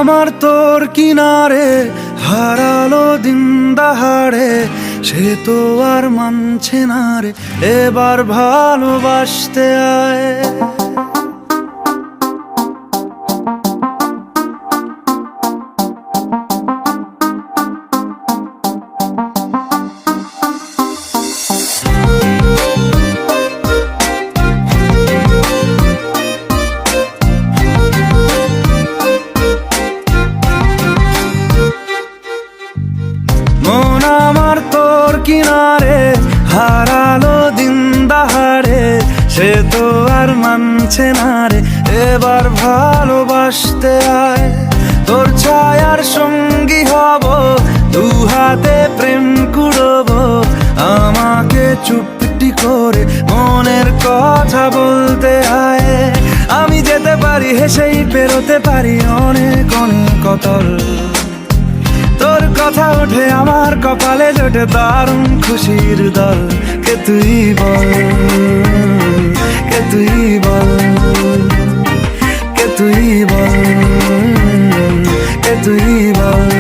আমার তোর কিনারে হারালো দিন দাহাড়ে, সে তো আর মানছে না রে এবার ভালোবাসতে আয়। মন আমার তোর কিনারে হারালো দিন দাহাড়ে, সে তো আর মানছে না রে এবার ভালোবাসতে আয়। তোর ছায়ার সঙ্গী হব, দু হাতে প্রেম কুড়ব, আমাকে চুপটি করে মনের কথা বলতে আয়। আমি যেতে পারি হেসেই পেরোতে পারি অনেক অনেক অতল, তোর কথা ওঠে আমার কপালে জোটে দারুণ খুশির দল। কে তুই বল, কে তুই বল, কে তুই বল, কে তুই বল।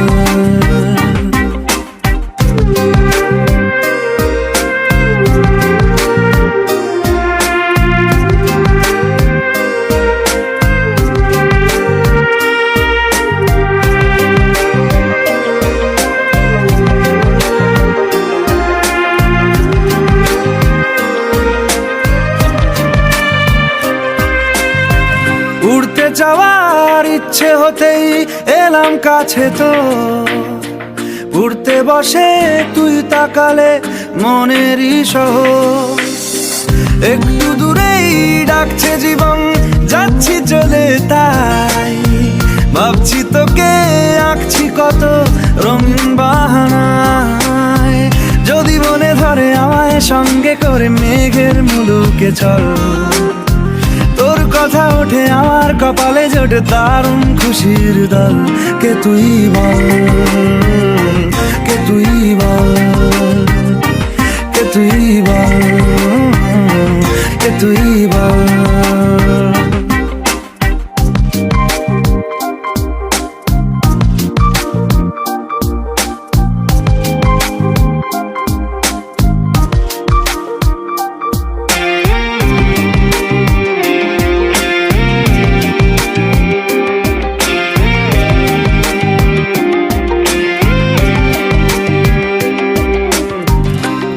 উড়তে যাওয়ার ইচ্ছে হতেই এলাম কাছে তো, উড়তে বসে তুই তাকালে মনেরই শহর। একটু দূরেই ডাকছে জীবন, যাচ্ছি চলে তাই ভাবছি তোকে আঁকছি কত রঙিন বাহানায়। যদি মনে ধরে আমায় সঙ্গে করে মেঘের মুলুকে চল, তোর কথা ওঠে আমার কপালে জোটে দারুণ খুশির দল। কে তুই বল, কে তুই বল, কে তুই বল, কে তুই বল।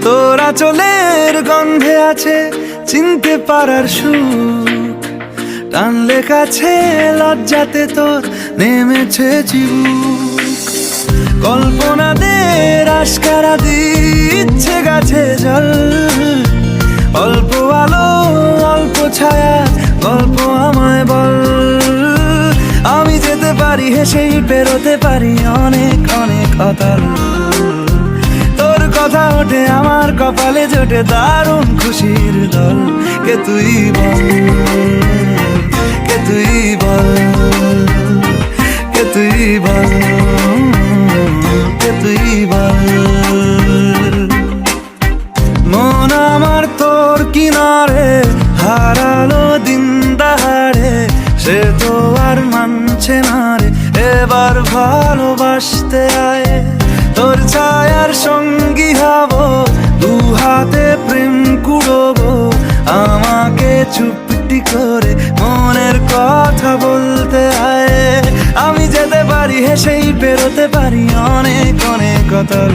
তোরা চলের গন্ধে আছে চিনতে পারার সুখ, টানলে কাছে লজ্জাতে তোর নেমেছে চিবুক। কল্পনাদের আশকারা দিচ্ছে গাছে জল, অল্প আলো অল্প ছায়া গল্প আমায় বল। আমি যেতে পারি হেসেই পেরোতে পারি অনেক অনেক অতল। তোর কথা ওঠে আমার কপালে জোটে দারুণ খুশির দল। কে তুই বল, কে তুই বল, কে তুই বল, কে তুই বল। মন আমার তোর কিনারে হারালো দিন দাহাড়ে, সে তো আর মানছে না রে এবার ভালোবাসতে আয়। তোর ছায়ার সঙ্গী হব, দু হাতে প্রেম কুড়বো, আমাকে চুপটি করে মনের কথা বলতে আয়। আমি যেতে পারি হেসেই পেরোতে পারি অনেক অনেক অতল।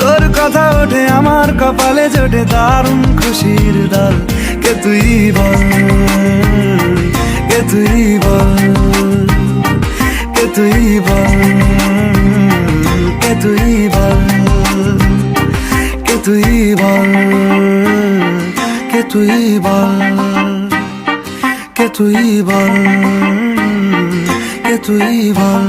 তোর কথা ওঠে আমার কপালে জোটে দারুণ খুশির দল। কে তুই বল, কে তুই বল, কে তুই বল, কে তুই বল, কে তুই বল, কে তুই বল, কে তুই বল, কে তুই বল।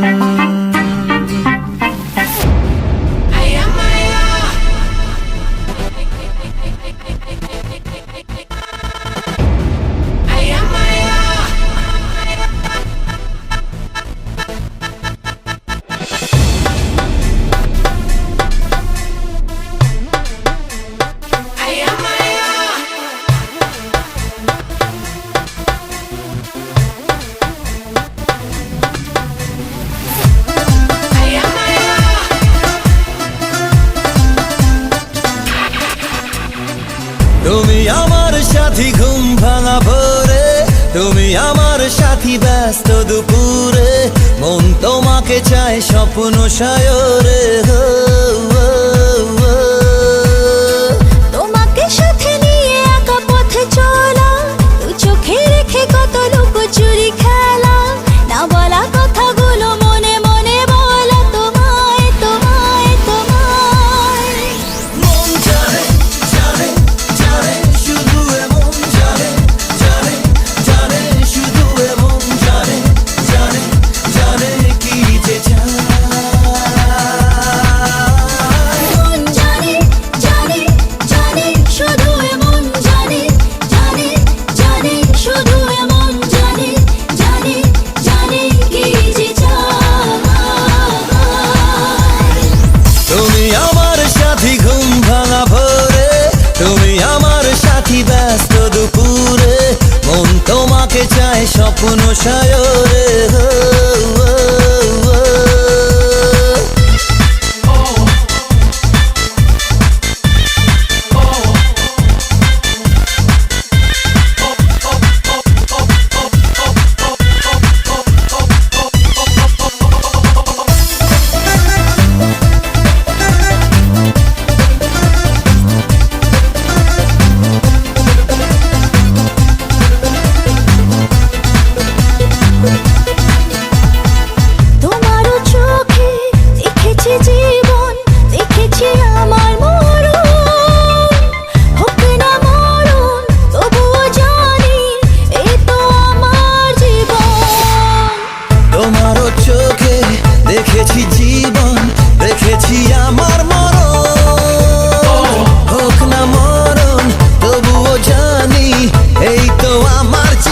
তুমি আমার সাথী ঘুম ভাঙা ভোরে, তুমি আমার সাথী ব্যস্ত দুপুরে, মন তোমাকে চায় স্বপ্ন সায়রে। তোমাকে সাথে নিয়ে একা পথে চলা, দু চোখে রেখে কত লুকোচুরি খেলা, না বলা কথাগুলো মনে মনে বলা তোমায় তোমায় তোমায়। মন জানে জানে জানে শুধু এমন জানে জানে জানে শুধু এমন জানে জানে জানে কি যে চায়। মন জানে জানে জানে শুধু এমন জানে জানে জানে শুধু এমন জানে জানে জানে কি যে চায়। তুমি আমার সাথী ঘুম ভাঙা ভোরে, তুমি আমার সাথী ব্যস্ত দুপুরে, মন তোমাকে চায় স্বপ্ন সায়রে। তোমারও চোখে দেখেছি জীবন, দেখেছি আমার মরণ, হোক না মরণ তবুও জানি এই তো আমার জীবন। তোমারও চোখে দেখেছি জীবন, দেখেছি আমার মরণ, হোক না মরণ তবুও জানি এই তো আমার জীবন।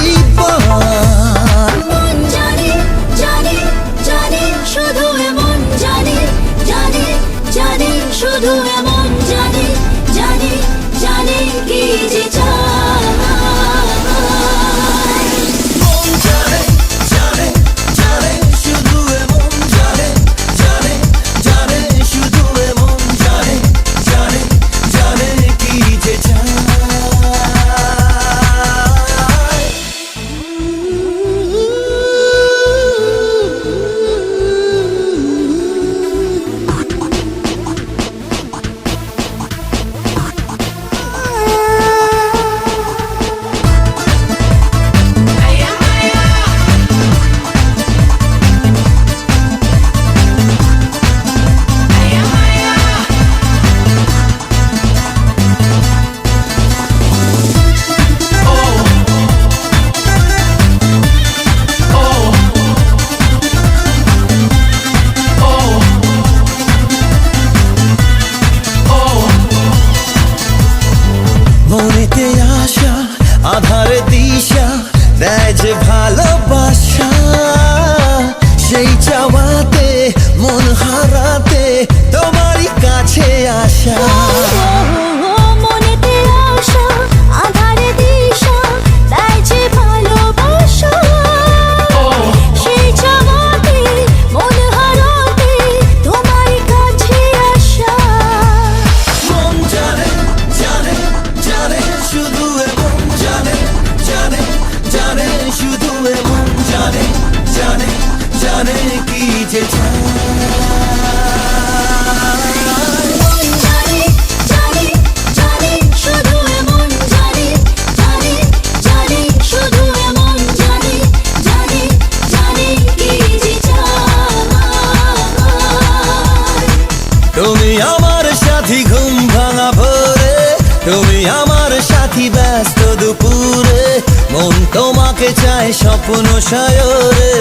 চায় স্বপ্ন সায়রে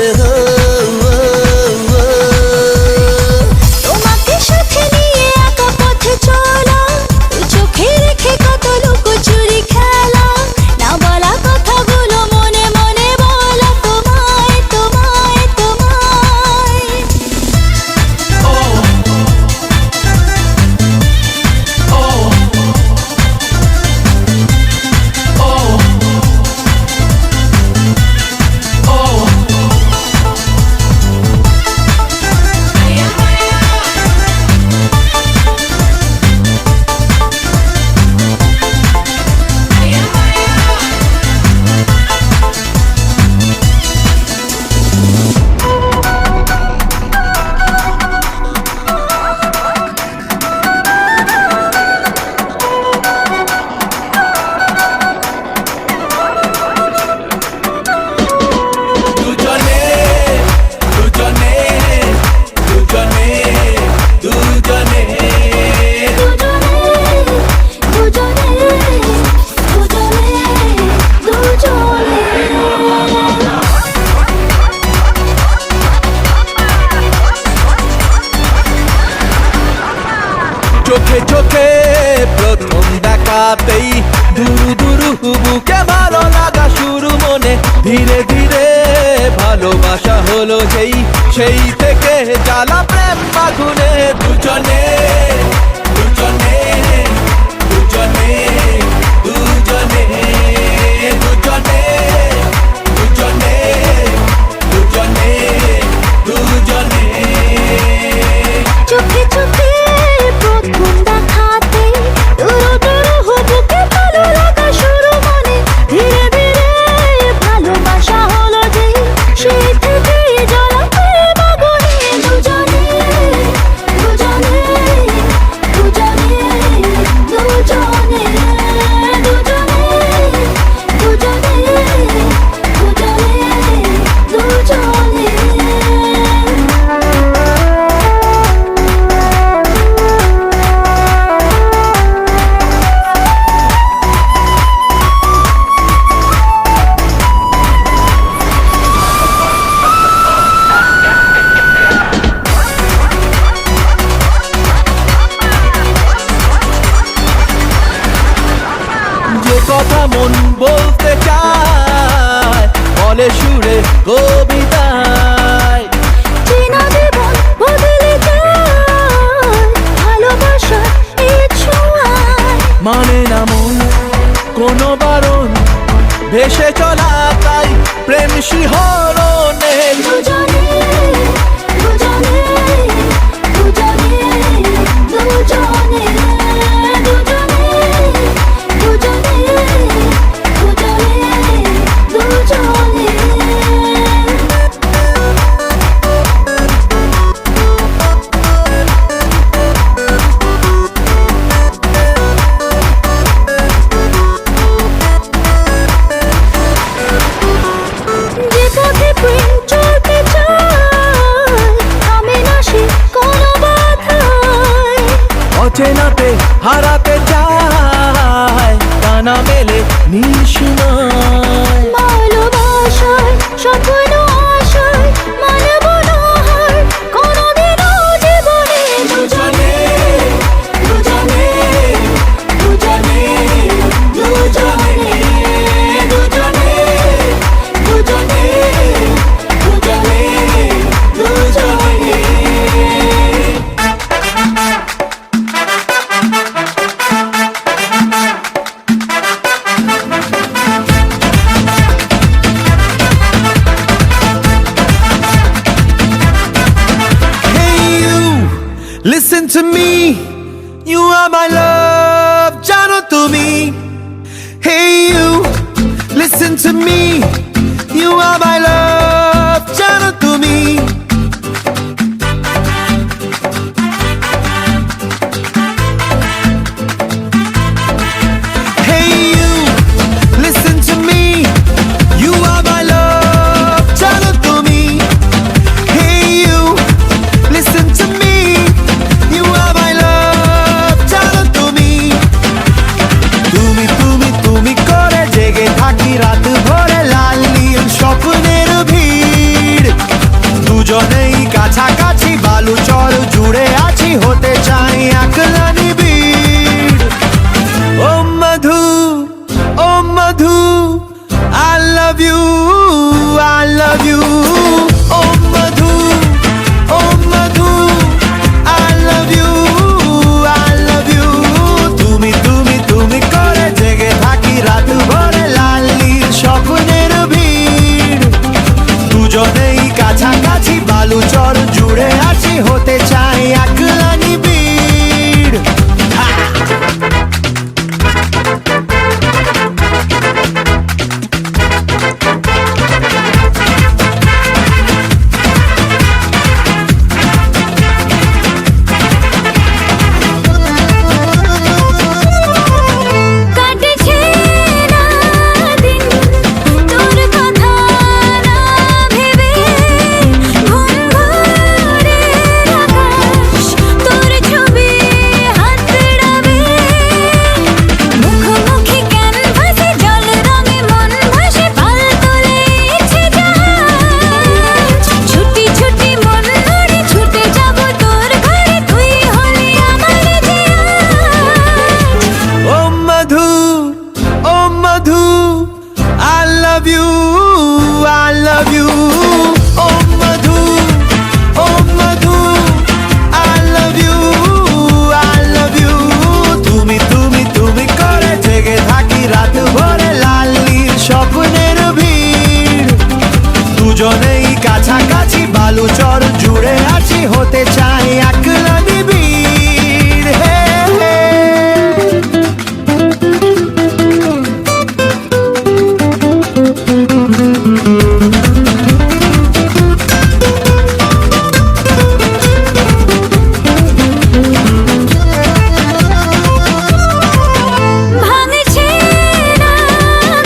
তোমাকে সাথে নিয়ে একা পথে চলা দু চোখে রেখে কত লুকোচুরি খেলা না বলা কথাগুলো মনে মনে বলা তোমায় তোমায় তোমায় দুজনে দুজনে দুজনে দুজনে দুজনে চোখে চোখে প্রথম দেখাতেই দুরু দুরু বুকে ভালো লাগা শুরু মনে ধীরে ধীরে ভালোবাসা হলো সেই থেকে জ্বালা প্রেম আগুনে দুজনে দুজনে দুজনে দুজনে দুজনে দুজনে দুজনে দুজনে চোখে চোখে প্রথম দেখাতে দুরু দুরু বুকে ভালো লাগা শুরু মনে ধীরে ধীরে ভালোবাসা হলো সেই থেকে জ্বালা প্রেম আগুনে দুজনে দুজনে দুজনে দুজনে দুজনে দুজনে যে কথা মন বলতে চায় বলে সুরে কবিতায় চেনা জীবন বদলে যায় ভালোবাসা এই ছোঁয়ায় মানে না মন কোনো বারণ ভেসে চলা তাই প্রেম শিহরণে দুজনে দুজনে দুজনে দুজনে দুজনে দুজনে দুজনে যে পথে প্রেম চলতে চায় থামে না সে কোনো বাধায় অচেনাতে হারাতে চায় কানা মেলে নিশিনায় ভালোবাসায় স্বপ্ন আশায় মানব না হার কোনোদিনও জীবনে দুজনে দুজনে দুজনে দুজনে দুজনে দুজনে দুজনে দুজনে Listen to me, you are my love, jano tumi. Hey you, listen to me, you are my love, jano tumi. Hey you, listen to me, you are my love, jano tumi. Hey you, listen to me, you are my love, jano tumi. তুমি করে জেগে থাকি রাত ভরে লা দুজনেই কাছাকাছি বালুচর জুড়ে আছি হতে চাই একলা নিবিড় ও মধু ও মধু I love you I love you O Madhu O Madhu I love you I love you তুমি তুমি তুমি করে জেগে থাকি রাত ভরে লাল নীল স্বপ্নের ভিড় দুজনেই কাছাকাছি বালুচর জুড়ে আছি হতে চাই একলা নিবিড় কাটছে না দিন তোর কথা না ভেবে ঘুম ঘরে আকাশ তোর ছবি হাতড়াবে মুখোমুখি ক্যানভাসে জল রঙে মন ভাসে পাল তোলে ইচ্ছে জাহাজ ছুটি ছুটি মন নড়ে ছুটে যাব তোর ঘরে তুই হলি আমার জিয়াজ ও মধু ও মধু I love you I love you O Madhu O Madhu I love you I love you তুমি তুমি তুমি করে জেগে থাকি রাত ভরে লাল নীল স্বপ্নের ভিড় দুজনেই কাছাকাছি বালুচর জুড়ে আছি হতে চাই একলা নিবিড় হে হে ভাঙছে না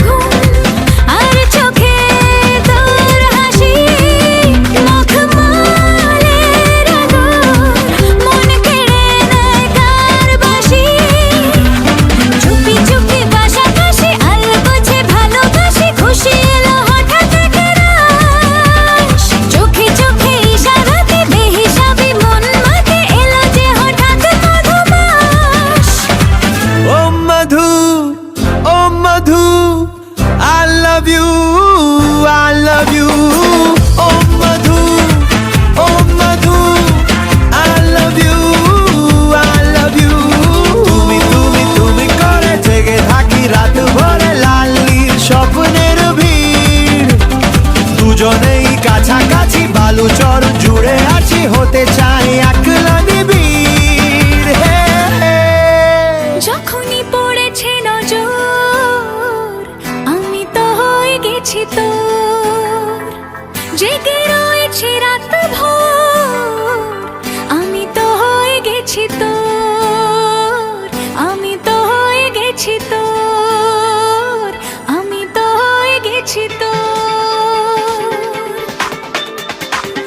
ঘুম আর চোখে তোর হাসি মখমলের আদর মন কেড়ে নেয় কার বাসি চুপি চুপি পাশাপাশি আলগোছে ভালোবাসি খুশি এলো হঠাৎ একরাশ চোখে চোখে ইশারাতে বেহিসাবি মন মাঝে এলো যে হঠাৎ মধুমাস ও মধু ও মধু I love you I love you O Madhu O Madhu I love you I love you তুমি তুমি তুমি করে জেগে থাকি রাত ভরে লাল নীল স্বপ্নের ভিড় দুজনেই কাছাকাছি বালুচর জুড়ে আছি হতে চাই একলা নিবিড় হে হে যখনই পড়েছে নজর আমি তো হয়ে গেছি তোর জেগে রয়েছে রাত ভোর আমি তো হয়ে গেছি তোর আমি তো হয়ে গেছি তোর আমি তো হয়ে গেছি তোর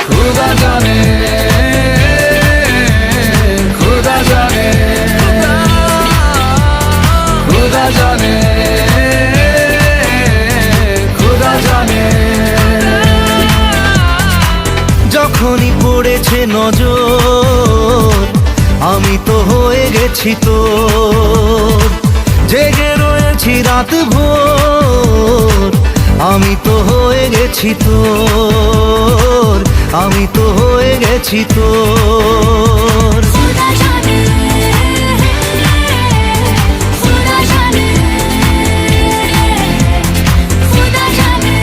খুদা জানে খুদা জানে খুদা জানে খুদা জানে যখনই পড়েছে নজর আমি তো হয়ে গেছি তোর জেগে রয়েছি রাত ভোর আমি তো হয়ে গেছি তোর আমি তো হয়ে গেছি তোর খুদা জানে খুদা জানে খুদা জানে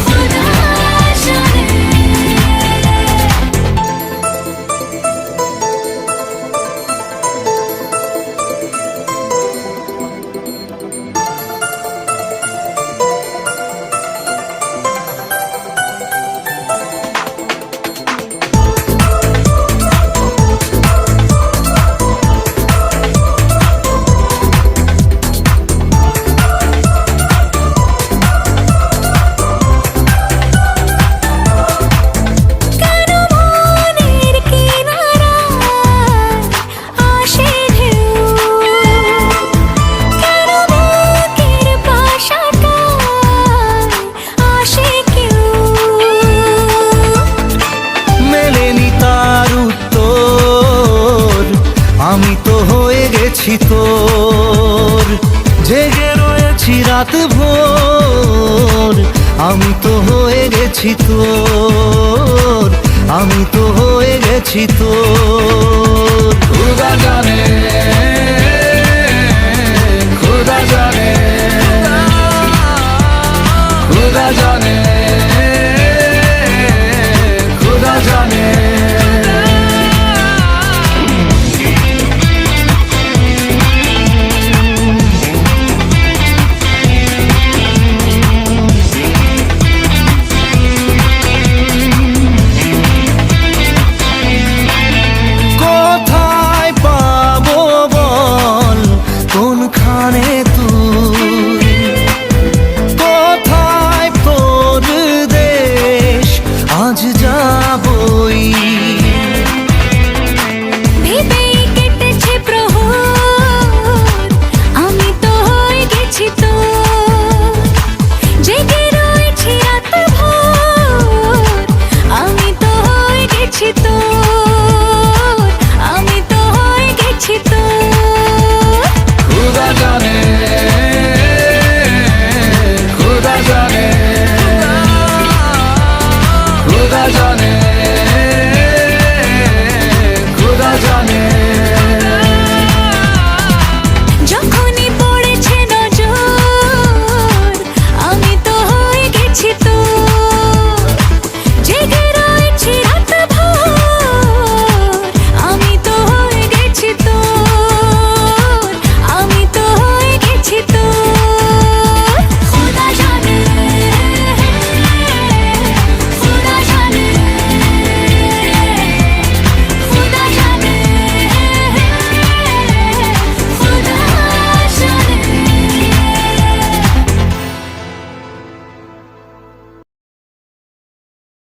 খুদা জানে গেছি তোর, জেগে রয়েছি রাত ভোর, আমি তো হয়ে গেছি তোর, আমি তো হয়ে গেছি তোর। खुदा जाने खुदा जाने खुदा जाने